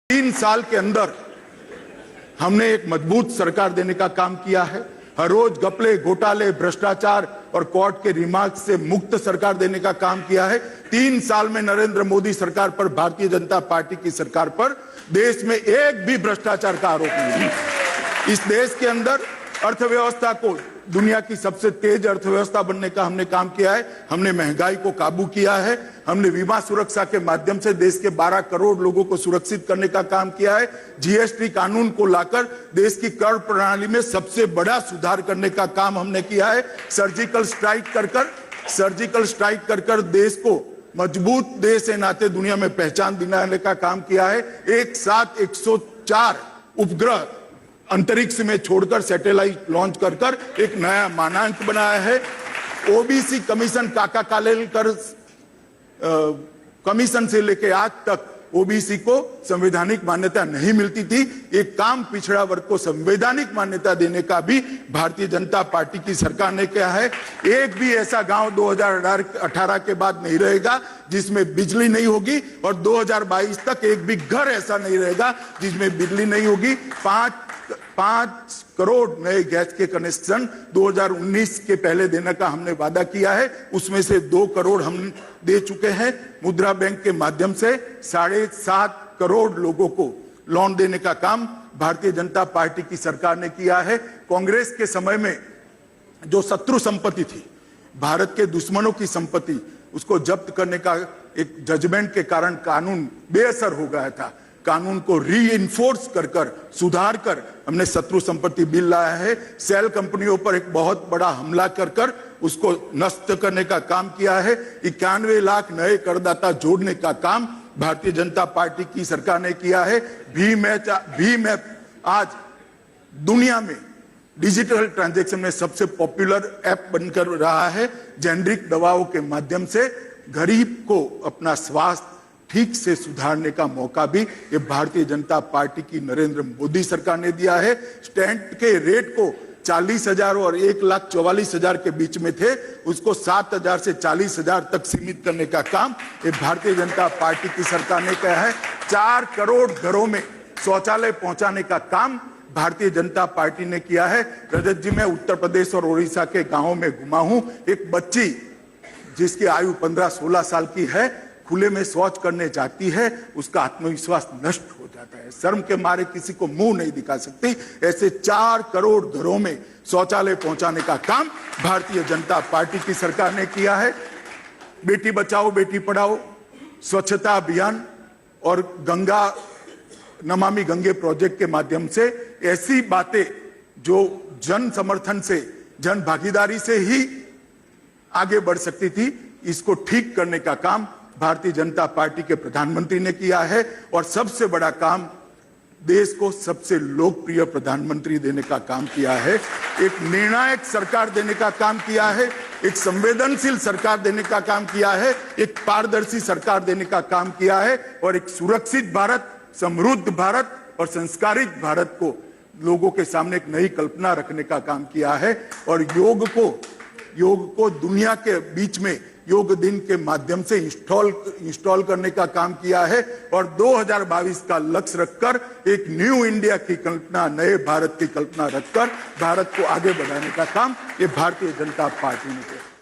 3 साल के अंदर हमने एक मजबूत सरकार देने का काम किया है। हर रोज घपले, घोटाले, भ्रष्टाचार और कोर्ट के रिमार्क से मुक्त सरकार देने का काम किया है। 3 साल में नरेंद्र मोदी सरकार पर, भारतीय जनता पार्टी की सरकार पर देश में एक भी भ्रष्टाचार का आरोप नहीं है। इस देश के अंदर अर्थव्यवस्था को दुनिया की सबसे तेज अर्थव्यवस्था बनने का हमने काम किया है। हमने महंगाई को काबू किया है। हमने बीमा सुरक्षा के माध्यम से देश के 12 करोड़ लोगों को सुरक्षित करने का काम किया है। जीएसटी कानून को लाकर देश की कर प्रणाली में सबसे बड़ा सुधार करने का काम हमने किया है। सर्जिकल स्ट्राइक कर देश को मजबूत देश के नाते दुनिया में पहचान दिलाने का काम किया है। एक साथ 104 उपग्रह अंतरिक्ष में छोड़कर सैटेलाइट लॉन्च कर एक नया मानांक बनाया है। ओबीसी कमीशन, काका कालेलकर कमीशन से लेकर आज तक ओबीसी को संवैधानिक मान्यता नहीं मिलती थी। एक काम पिछड़ा वर्ग को संवैधानिक मान्यता देने का भी भारतीय जनता पार्टी की सरकार ने किया है। एक भी ऐसा गांव 2018 के बाद नहीं रहेगा जिसमें बिजली नहीं होगी, और 2022 तक एक भी घर ऐसा नहीं रहेगा जिसमें बिजली नहीं होगी। 5 करोड़ नए गैस के कनेक्शन 2019 के पहले देने का हमने वादा किया है। उसमें से 2 करोड़ हम दे चुके हैं। मुद्रा बैंक के माध्यम से 7.5 करोड़ लोगों को लोन देने का काम भारतीय जनता पार्टी की सरकार ने किया है। कांग्रेस के समय में जो शत्रु संपत्ति थी, भारत के दुश्मनों की संपत्ति, उसको जब्त करने का एक जजमेंट के कारण कानून बेअसर हो गया था। कानून को रीइंफोर्स कर सुधार कर हमने शत्रु संपत्ति बिल लाया है। सेल कंपनियों पर एक बहुत बड़ा हमला कर उसको नष्ट करने का काम किया है। 91 लाख नए करदाता जोड़ने का काम भारतीय जनता पार्टी की सरकार ने किया है। भीम ऐप आज दुनिया में डिजिटल ट्रांजैक्शन में सबसे पॉपुलर ऐप बनकर रहा है। जेनरिक दवाओं के माध्यम से गरीब को अपना स्वास्थ्य ठीक से सुधारने का मौका भी ये भारतीय जनता पार्टी की नरेंद्र मोदी सरकार ने दिया है। स्टैंड के रेट को 40,000 और 1,44,000 के बीच में थे, उसको 7,000 से 40,000 तक सीमित करने का काम ये भारतीय जनता पार्टी की सरकार ने किया है। 4 करोड़ घरों में शौचालय पहुंचाने का काम भारतीय जनता पार्टी ने किया है। रजत जी, मैं उत्तर प्रदेश और ओडिशा के गांवों में घुमा हूं। एक बच्ची जिसकी आयु 15-16 साल की है, खुले में शौच करने जाती है, उसका आत्मविश्वास नष्ट हो जाता है। शर्म के मारे किसी को मुंह नहीं दिखा सकती। ऐसे 4 करोड़ घरों में शौचालय पहुंचाने का काम भारतीय जनता पार्टी की सरकार ने किया है। बेटी बचाओ बेटी पढ़ाओ, स्वच्छता अभियान और नमामि गंगे प्रोजेक्ट के माध्यम से ऐसी बातें जो जन समर्थन से, जन भागीदारी से ही आगे बढ़ सकती थी, इसको ठीक करने का काम भारतीय जनता पार्टी के प्रधानमंत्री ने किया है। और सबसे बड़ा काम, देश को सबसे लोकप्रिय प्रधानमंत्री देने का काम किया है। एक निर्णायक सरकार देने का काम किया है। एक संवेदनशील सरकार देने का काम किया है। एक पारदर्शी सरकार देने का काम किया है। और एक सुरक्षित भारत, समृद्ध भारत और संस्कारित भारत को लोगों के सामने एक नई कल्पना रखने का काम किया है। और योग को दुनिया के बीच में योग दिन के माध्यम से इंस्टॉल करने का काम किया है। और 2022 का लक्ष्य रखकर एक न्यू इंडिया की कल्पना, नए भारत की कल्पना रखकर भारत को आगे बढ़ाने का काम ये भारतीय जनता पार्टी ने किया।